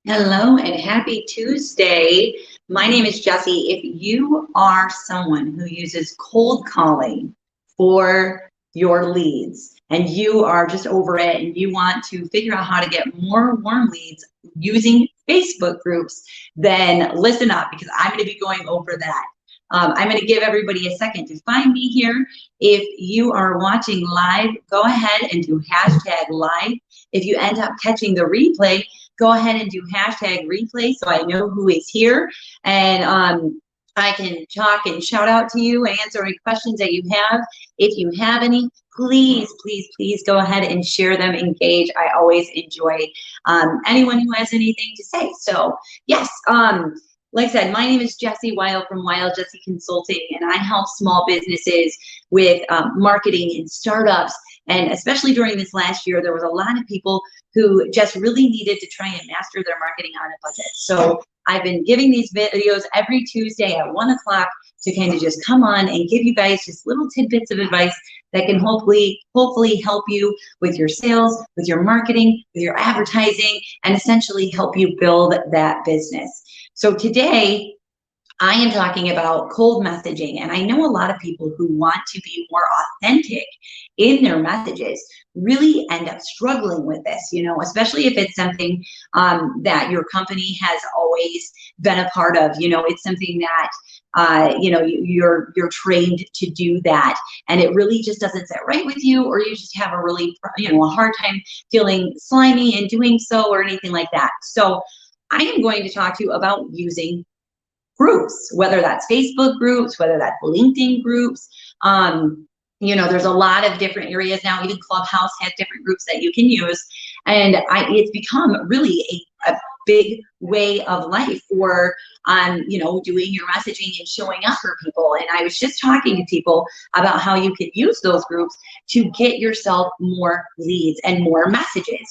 Hello and happy Tuesday. My name is Jessie. If you are someone who uses cold calling for your leads and you are just over it and you want to figure out how to get more warm leads using Facebook groups, then listen up because I'm going to be going over that. I'm going to give everybody a second to find me here. If you are watching live, go ahead and do hashtag live. If you end up catching the replay, go ahead and do hashtag replay so I know who is here. And I can talk and shout out to you and answer any questions that you have. If you have any, please go ahead and share them, engage. I always enjoy anyone who has anything to say. So yes, like I said, my name is Jessie Weil from Weil Jessie Consulting, and I help small businesses with marketing and startups. And especially during this last year, there was a lot of people who just really needed to try and master their marketing on a budget. So I've been giving these videos every Tuesday at 1 o'clock to kind of just come on and give you guys just little tidbits of advice that can hopefully help you with your sales, with your marketing, with your advertising, and essentially help you build that business. So today, I am talking about cold messaging, and I know a lot of people who want to be more authentic in their messages really end up struggling with this, especially if it's something that your company has always been a part of. It's something that you're trained to do that, and it really just doesn't sit right with you, or you just have a really a hard time feeling slimy and doing so, or anything like that. So I am going to talk to you about using groups, whether that's Facebook groups, whether that's LinkedIn groups. There's a lot of different areas now. Even Clubhouse has different groups that you can use. And it's become really a big way of life for, doing your messaging and showing up for people. And I was just talking to people about how you could use those groups to get yourself more leads and more messages.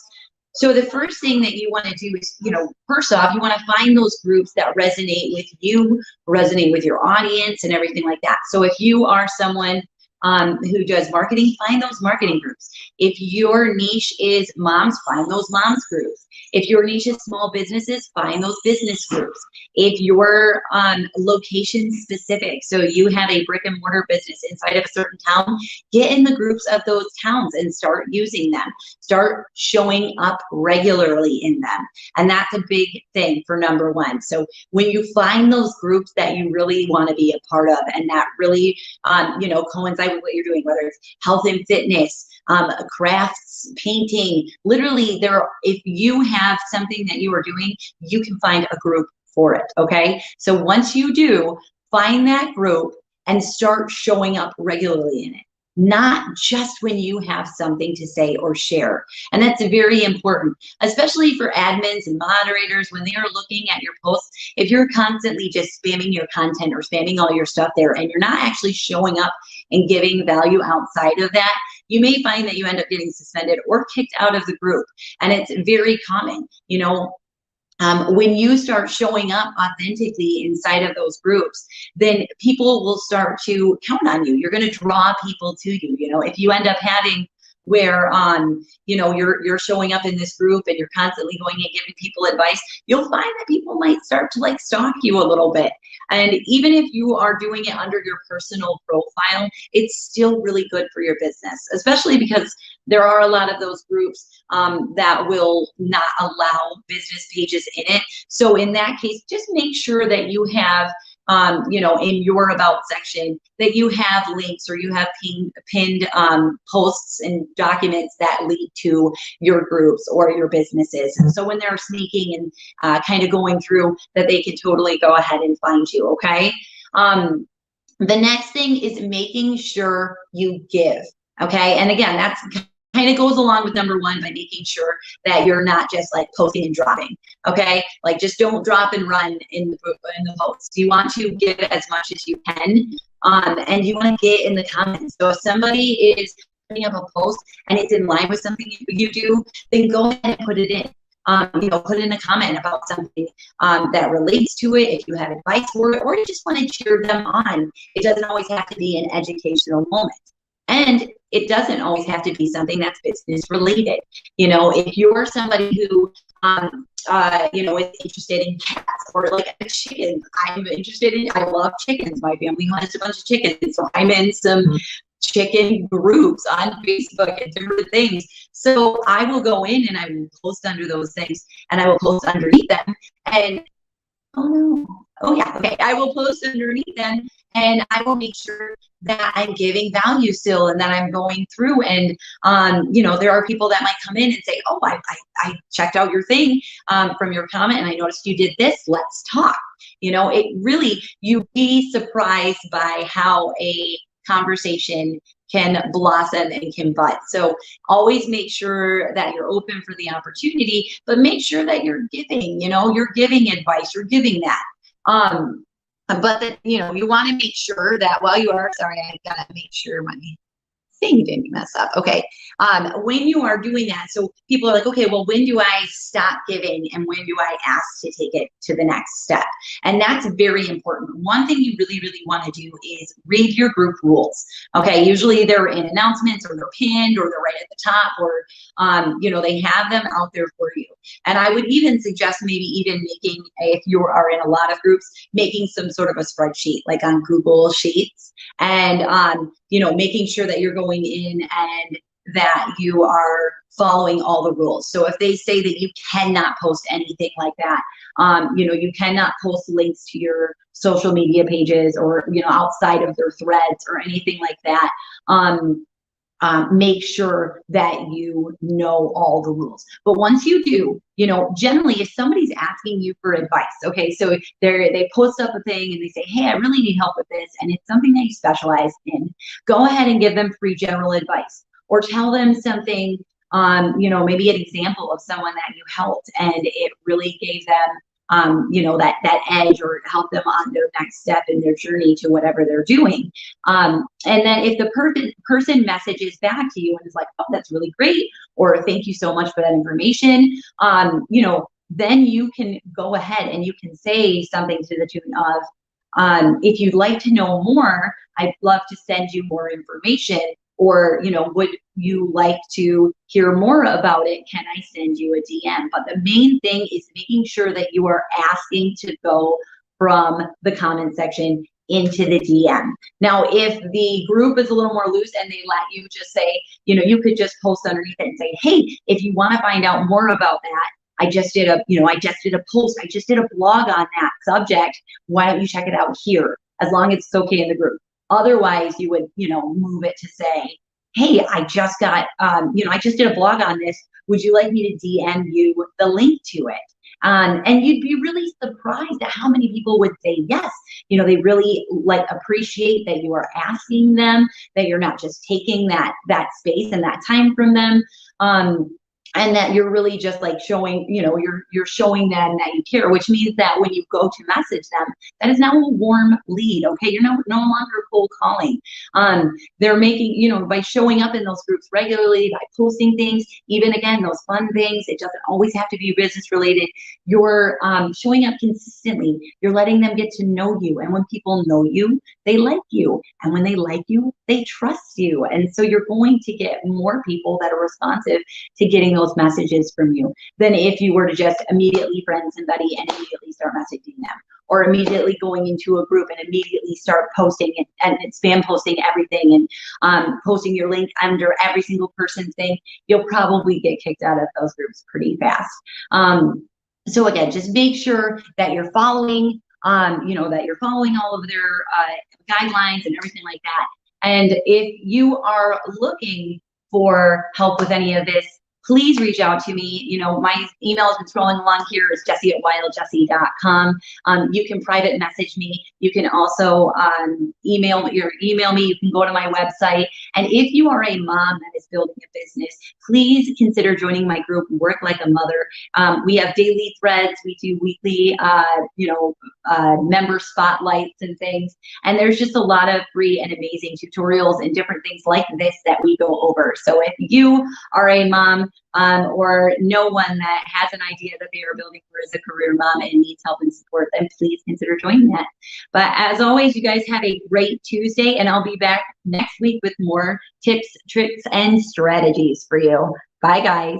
So the first thing that you want to do is, first off, you want to find those groups that resonate with you, resonate with your audience and everything like that. So if you are someone who does marketing, find those marketing groups. If your niche is moms, find those moms groups. If your niche is small businesses, find those business groups. If you're location specific, so you have a brick and mortar business inside of a certain town, get in the groups of those towns and start using them. Start showing up regularly in them. And that's a big thing for number one. So when you find those groups that you really want to be a part of and that really, coincide with what you're doing, whether it's health and fitness, crafts, painting, literally if you have something that you are doing, you can find a group for it. Okay. So once you do, find that group and start showing up regularly in it. Not just when you have something to say or share. And that's very important, especially for admins and moderators when they are looking at your posts. If you're constantly just spamming your content or spamming all your stuff there and you're not actually showing up and giving value outside of that, you may find that you end up getting suspended or kicked out of the group. And it's very common, when you start showing up authentically inside of those groups, then people will start to count on you. You're going to draw people to you. If you end up having where you're showing up in this group and you're constantly going and giving people advice, you'll find that people might start to stalk you a little bit. And even if you are doing it under your personal profile, it's still really good for your business, especially because there are a lot of those groups that will not allow business pages in it. So in that case, just make sure that you have in your about section, that you have links or you have pinned posts and documents that lead to your groups or your businesses. And so when they're sneaking and kind of going through, that they can totally go ahead and find you, okay? The next thing is making sure you give, okay? And again, that's kind of goes along with number one by making sure that you're not just posting and dropping, okay? Just don't drop and run in the posts. You want to give as much as you can, and you want to get in the comments. So if somebody is putting up a post and it's in line with something you do, then go ahead and put it in. Put in a comment about something that relates to it, if you have advice for it, or you just want to cheer them on. It doesn't always have to be an educational moment. And it doesn't always have to be something that's business related. You know, if you're somebody who, you know, is interested in cats or like chickens, I'm interested in, I love chickens. My family has a bunch of chickens. So I'm in some chicken groups on Facebook and different things. So I will go in and I will post under those things and I will post underneath them. And oh no. Oh yeah. Okay. I will post underneath them and I will make sure that I'm giving value still and that I'm going through. And, you know, there are people that might come in and say, oh, I checked out your thing from your comment and I noticed you did this. Let's talk. You know, it really, you'd be surprised by how a conversation can blossom and can bud. So always make sure that you're open for the opportunity, but make sure that you're giving, you know, you're giving advice, you're giving that. But that, you know, you want to make sure that while you are, sorry, I gotta make sure my thing didn't mess up. Okay. When you are doing that, so people are like, okay, well, when do I stop giving and when do I ask to take it to the next step? And that's very important. One thing you really, really want to do is read your group rules. Okay. Usually they're in announcements or they're pinned or they're right at the top or, you know, they have them out there for you. And I would even suggest maybe even making, if you are in a lot of groups, making some sort of a spreadsheet like on Google Sheets and, you know, making sure that you're going in and that you are following all the rules. So if they say that you cannot post anything like that, you know, you cannot post links to your social media pages or, you know, outside of their threads or anything like that. Make sure that you know all the rules. But once you do, you know, generally if somebody's asking you for advice, okay, so they post up a thing and they say, hey, I really need help with this, and it's something that you specialize in, go ahead and give them free general advice or tell them something, you know, maybe an example of someone that you helped and it really gave them you know, that edge or help them on their next step in their journey to whatever they're doing. And then if the person messages back to you and is like, oh, that's really great, or thank you so much for that information, you know, then you can go ahead and you can say something to the tune of, if you'd like to know more, I'd love to send you more information. Or, you know, would you like to hear more about it? Can I send you a DM? But the main thing is making sure that you are asking to go from the comment section into the DM. Now, if the group is a little more loose and they let you just say, you know, you could just post underneath it and say, hey, if you want to find out more about that, I just did a, you know, I just did a post, I just did a blog on that subject. Why don't you check it out here? As long as it's okay in the group. Otherwise, you would, you know, move it to say, hey, I just got, you know, I just did a blog on this. Would you like me to DM you the link to it? And you'd be really surprised at how many people would say yes. You know, they really like appreciate that you are asking them, that you're not just taking that space and that time from them. And that you're really just like showing, you know, you're showing them that you care, which means that when you go to message them, that is now a warm lead. Okay, you're no longer cold calling. They're making, you know, by showing up in those groups regularly, by posting things, even again those fun things. It doesn't always have to be business related. You're showing up consistently. You're letting them get to know you, and when people know you, they like you, and when they like you, they trust you, and so you're going to get more people that are responsive to getting those messages from you than if you were to just immediately friend somebody and immediately start messaging them, or immediately going into a group and immediately start posting and spam posting everything and posting your link under every single person's thing. You'll probably get kicked out of those groups pretty fast. So again, just make sure that you're following, you know, that you're following all of their guidelines and everything like that. And if you are looking for help with any of this, please reach out to me. You know, my email has been scrolling along here. It's jessie@wildjessie.com. You can private message me. You can also email me. You can go to my website. And if you are a mom that is building a business, please consider joining my group, Work Like a Mother. We have daily threads. We do weekly, you know, member spotlights and things. And there's just a lot of free and amazing tutorials and different things like this that we go over. So if you are a mom or know one that has an idea that they are building for as a career mom and needs help and support, then please consider joining that. But as always, you guys have a great Tuesday, and I'll be back next week with more tips, tricks, and strategies for you. Bye, guys.